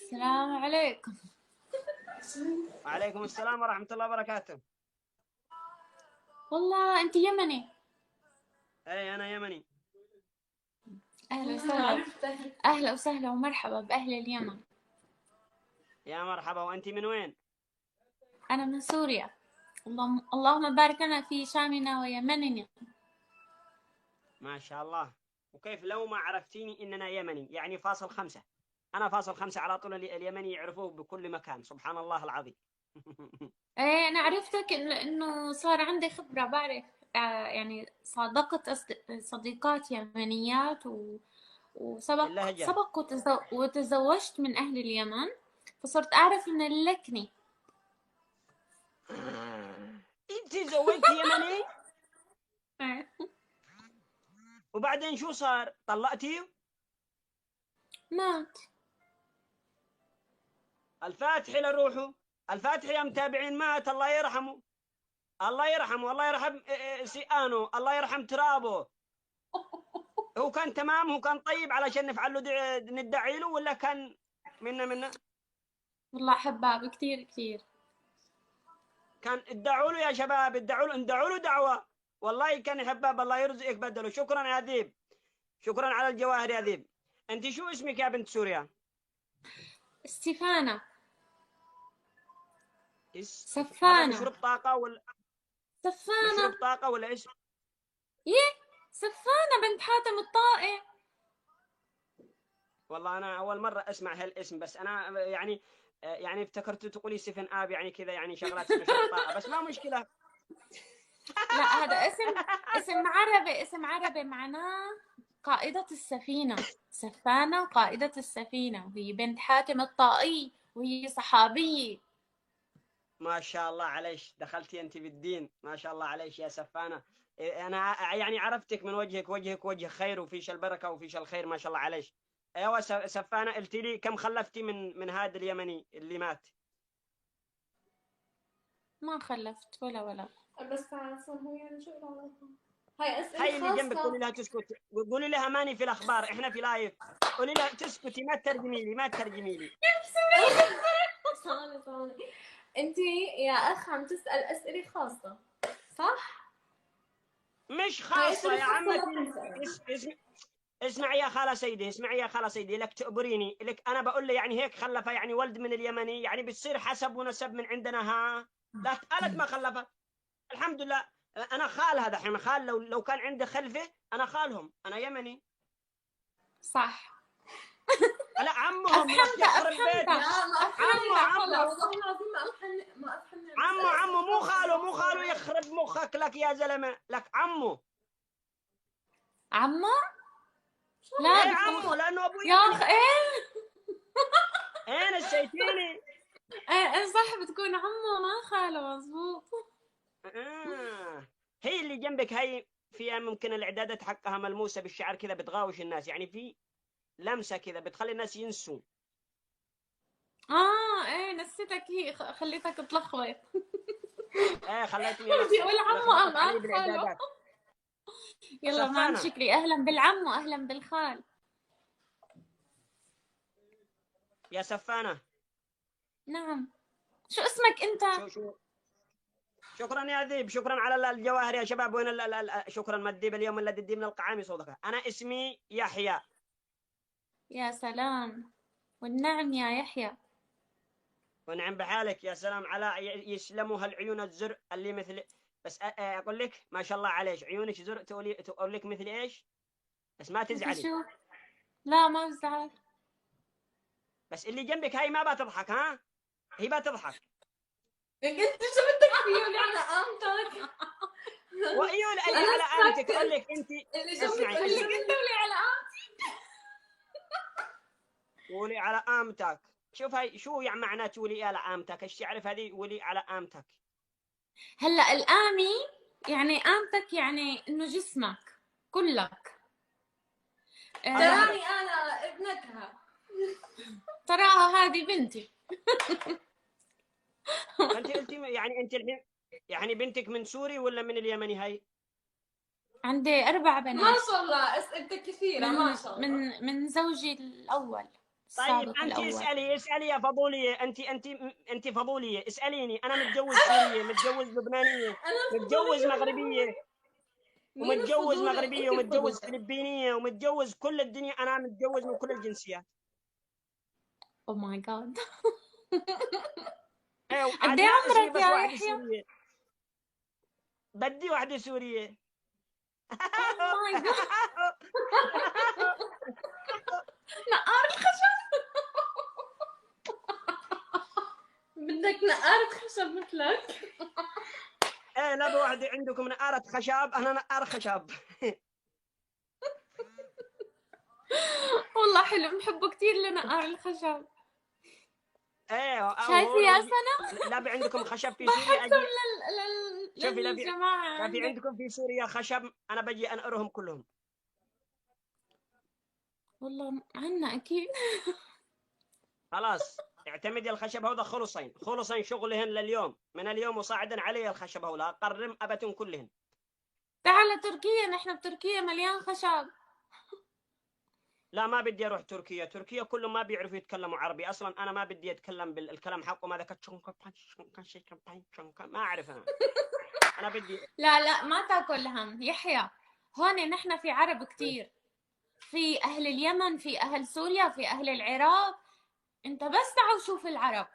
السلام عليكم. وعليكم السلام ورحمة الله وبركاته. والله أنت يمني؟ أي أنا يمني. أهلا وسهلا. أهلا وسهلا ومرحبا بأهل اليمن. يا مرحبا. وأنت من وين؟ أنا من سوريا. اللهم بارك لنا في شامنا ويمننا. ما شاء الله. وكيف لو ما عرفتيني إننا يمني؟ يعني فاصل 5. أنا فاصل 5 على طول. اليمني يعرفوه بكل مكان. سبحان الله العظيم. إيه أنا عرفتك إنه صار عندي خبرة، بعرف يعني صادقت صديقات يمنيات اللهجة. سبق وتزوجت من أهل اليمن، فصرت أعرف من اللكنة. أنت زوجتي يمني؟ إيه. وبعدين شو صار؟ طلقتي؟ مات. الفاتح لروحه. الفاتح يا متابعين مات، الله يرحمه. الله يرحمه، الله يرحم سيئانه، الله يرحم ترابه. هو كان تمام، هو كان طيب علشان نفعل له ندعي له، ولا كان منا؟ والله حباب كتير كتير. كان ادعوا له يا شباب، ادعوا له دعوة. والله كان يحباب، الله يرزقك بدله. شكرا يا ذيب، شكرا على الجواهر يا ذيب. انت شو اسمك يا بنت سوريا؟ هذا سفانة. مشروب طاقة ولا مشروب سفانة. طاقة ولا اسم؟ يه. سفانة بنت حاتم الطائي. والله انا اول مرة اسمع هالاسم، بس انا يعني افتكرت تقولي سفن اب، يعني كذا، يعني شغلات مشروب طاقة، بس ما مشكلة. لا هذا اسم عربي معناه قائدة السفينة. سفانة قائدة السفينة، وهي بنت حاتم الطائي، وهي صحابية. ما شاء الله عليش، دخلتي انت بالدين. ما شاء الله عليش يا سفانة. انا يعني عرفتك من وجهك وجه خير، وفيش البركة وفيش الخير، ما شاء الله عليش. ايوه سفانة، قلت لي كم خلفتي من هذا اليمني اللي مات؟ ما خلفت ولا. بس عشان هو يعني شو العلاقة؟ هاي هاي أسئلة اللي جنبك قولي خاصة. لها تسكت. قولي لها ماني في الاخبار، احنا في لايف. قولي لها تسكتي، ما تترجمي لي، ما تترجمي لي. ثواني. انتي يا أخ عم تسأل أسئلة خاصة، صح؟ مش هاي خاصة أسئلة يا خاصة لا عمتي. تنسى. اسمعي يا خالة سيدي، اسمعي يا خالة سيدي، لك تأبريني لك. أنا بقول له يعني هيك خلفها، يعني ولد من اليمني، يعني بتصير حسب ونسب من عندنا. ها لا اتقالت ما خلفها. الحمد لله. أنا خالها دحين، خال. لو كان عندي خلفة أنا خالهم، أنا يمني. صح. لا عمهم، لك يخرب بيت. لا ما أفهمنا، والله عمو والله العظيم ما أفهمنا. عمو مو خاله، يخرب مخك لك يا زلمة، لك عمو. عمو. لا ايه بتكون عمو، لأنه أبوه يا أخ يمني. إيه. ايه نسيتيني. إيه صح، بتكون عمو ما خاله، مزبوط. هي اللي جنبك هي فيها ممكن الإعدادات حقها ملموسة بالشعر كذا، بتغاوش الناس، يعني في لمسة كذا بتخلي الناس ينسوا. إيه نسيتك، هي خليتك تلخبط. ايه خليتني بدي أقول عمو لخبطت أم علي أم خاله. بالإعدادات. يلا ما سفانة مشكلة، أهلا بالعم وأهلا بالخال. يا سفانة. نعم. شو اسمك أنت؟ شو شكرا يا ذيب، شكرا على الجواهر يا شباب. وين شكرا ما الذيب اليوم الذي الذيب من القعام صوتك. أنا اسمي يحيى. يا سلام، والنعم يا يحيى. ونعم بحالك. يا سلام على يسلموا هالعيون الزرق اللي مثل. بس أقول لك ما شاء الله عليك، عيونك زرق. تقول لك مثل إيش؟ بس ما مثل تزعلي. شو؟ لا ما بزعل. بس اللي جنبك هاي ما بتضحك. ها هي بتضحك. انت شو بدك فيوني على قامتك؟ وايون اللي انا على قامتك اقول ساكت. لك انت. اللي جنبك اسمعي قال لك اسمعي، انت ولي على قامتك. قولي على قامتك. شوف هاي شو يعني معنى تولي على قامتك؟ ايش تعرف هذه ولي على قامتك؟ هلا القامي يعني قامتك، يعني إنه جسمك كلك. ظهرك. تراني انا ابنتها. تراها هذه بنتي. فانت قلتي يعني انت الحين يعني بنتك من سوري ولا من اليمني هاي؟ عندي 4 ما بنات. شاء الله اسئلتك كثيرة، ما شاء الله. من زوجي الأول. طيب السابق انت الأول. اسالي يا فضوليه، انت فضوليه، اساليني. انا متجوز سوريه، متجوز لبنانيه، انا متجوز الفضولية ولا هو؟ مغربيه، مين ومتجوز الفضولي مغربيه، وانت ومتجوز الفضولي؟ فلبينيه، ومتجوز كل الدنيا. انا متجوز من كل الجنسيات. او ماي جاد. ايه قد وعاد ايه ناقصني عمرك بس يا واحده يحيى؟ سوريه. بدي واحده سوريه. او ماي جاد. نقار الخشب. بدك نقارة خشب مثلك؟ ايه لا بواحده عندكم نقاره خشب، انا نقار خشب. والله حلو، بنحبه كتير لنقار الخشب. ايه شايفة يا سنة؟ لا عندكم خشب في سوريا بحثهم اجي. شوفي للجماعة لا في عندك. عندكم في سوريا خشب، انا بجي انقرهم كلهم. والله عنا أكيد. خلاص اعتمدي الخشب هذا خلصين شغلهن لليوم، من اليوم وصاعدا علي الخشب هذا قرم ابتن كلهن. تعال تركيا، نحن بتركيا مليان خشب. لا ما بدي اروح تركيا، تركيا كلهم ما بيعرفوا يتكلموا عربي اصلا، انا ما بدي اتكلم بالكلام حقهم هذا ما اعرف انا بدي. لا لا، ما تاكل هم يحيى. هون نحن في عرب كتير، في أهل اليمن، في أهل سوريا، في أهل العراق. أنت بس تعال شوف العرب.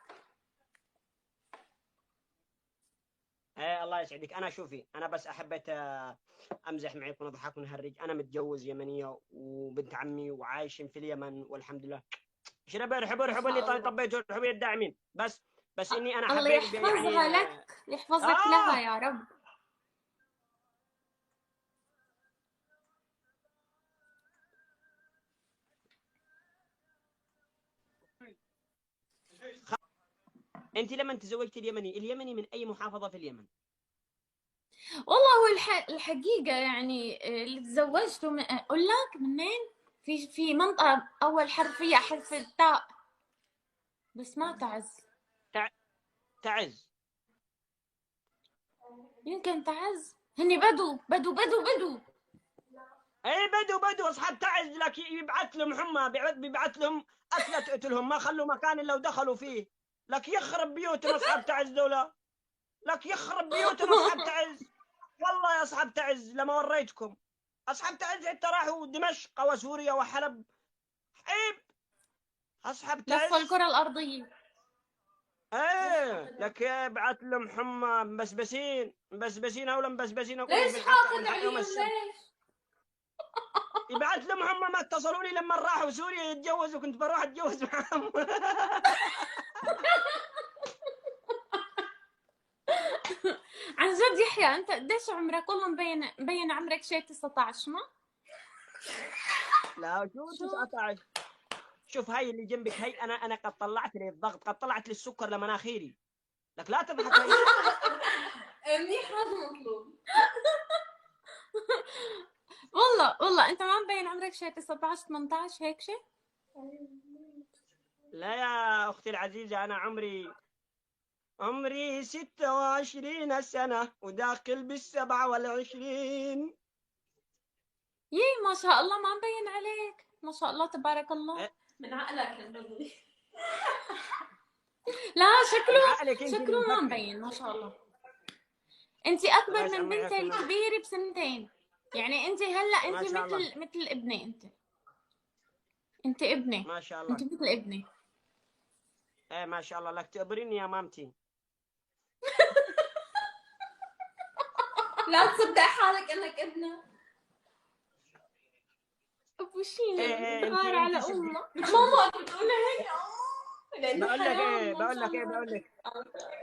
ايه الله يسعدك. انا شوفي انا بس حبيت امزح معك ونضحك ونهرج. انا متجوز يمنيه وبنت عمي وعايشين في اليمن والحمد لله. اشرب ارحب ما ارحب اللي شاء الله. طبيته ارحب الداعمين. بس اني انا الله حبيت يعني يحفظها لك، يحفظك لها اه يا رب. انت لما تزوجتي اليمني من اي محافظه في اليمن؟ والله هو الحقيقة يعني اللي تزوجته من أقول لك منين؟ في منطقة أول حرف فيها حرف التاء، بس ما تعز. تع... تعز. يمكن تعز. هني بدو. اي بدو اصحاب تعز، لك يبعث لهم هم، بيبعث لهم اكله تقتلهم، ما خلوا مكان الا ودخلوا فيه. لك يخرب بيوتهم اصحاب تعز دوله، لك يخرب بيوتهم اصحاب تعز. والله يا اصحاب تعز لما وريتكم اصحاب تعز حتى راحوا دمشق وسوريا وحلب. عيب اصحاب لفوا تعز. الكرة الأرضية. ايه لك يبعث لهم حمى مبسبسين او مبسبسين اقول لك ليش حاقد بالحق يوم عليهم السبت. ليش؟ يبعث لهم هم، ما اتصلوا لي لما راحوا سوريا يتجوزوا، كنت بروح اتجوز معهم. عن جد يحيى، أنت قديش عمرك؟ والله مبين عمرك شي 19 ما؟ لا شو شو؟ 19؟ شوف هاي اللي جنبك هاي، انا قد طلعت لي الضغط، قد طلعت لي السكر لمناخيري. لك لا تضحك هاي. منيح هذا مطلوب. والله أنت ما مبين عمرك شي 19 18 هيك شي؟ لا يا اختي العزيزه، انا عمري 26 سنه وداخل بال27. يي ما شاء الله، ما مبين عليك، ما شاء الله تبارك الله. إيه؟ من عقلك البدوي. لا عقلك انت اللي شكله ما مفكر. مبين ما شاء الله. انت اكبر الله من يسمع بنتي ياكم. الكبيره بسنتين. يعني انت هلا انت ما شاء الله مثل ابني. انت ابني. ما شاء الله. انت مثل ابني. ايه ما شاء الله. لك تقبريني يا مامتي. لا تصدق حالك انك ابنه. ابو شينا ايه بتغار على انت امه. ماما بتقول هيك لانه بقول لك حرام ما بقول شاء لك الله. بقول لك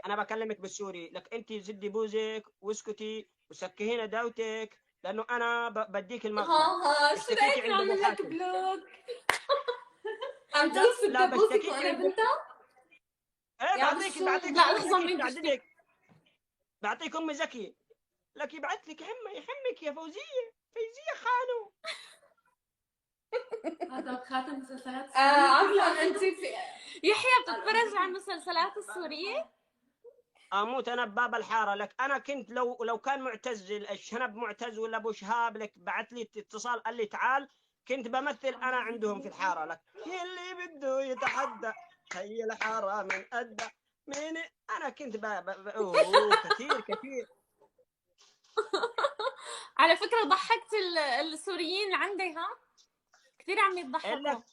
انا بكلمك بالسوري. لك انت زدي بوزك واسكتي وسكهينا داوتك، لانه انا بديك المقطع. ها شو اشتكيكي رايك عند ابو نعمل لك حاتم. بلوك؟ عم لا تقصد لا دبوسك بشتكيكي وانا عند بنتها؟ ايه يا عم شو؟ بعطيك لا ام لحظه زكي بدي تعددك. بعطيك ام زكي. لك يبعث لك يحمك يا فوزيه خانو. هذا خاتم مسلسلات عفوا انت في يحيى بتتفرج على المسلسلات السوريه؟ اموت انا بباب الحاره. لك انا كنت لو كان معتز الشنب معتز ولا ابو شهاب لك بعث لي اتصال قال لي تعال، كنت بمثل أنا عندهم في الحارة لك اللي بده يتحدى هي الحارة من أدى مين. أنا كنت أوه كثير. على فكرة ضحكت السوريين عندي، ها كثير عم يضحكوا. إلك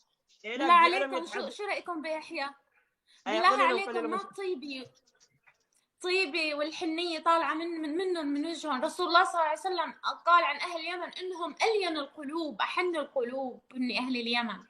بالله بيعلم عليكم يتحدى. شو رأيكم بيحيى؟ أي بالله قولي لهم عليكم ما طيبة والحنية طالعة منهم من وجههم. رسول الله صلى الله عليه وسلم قال عن أهل اليمن إنهم ألين القلوب أحن القلوب من أهل اليمن.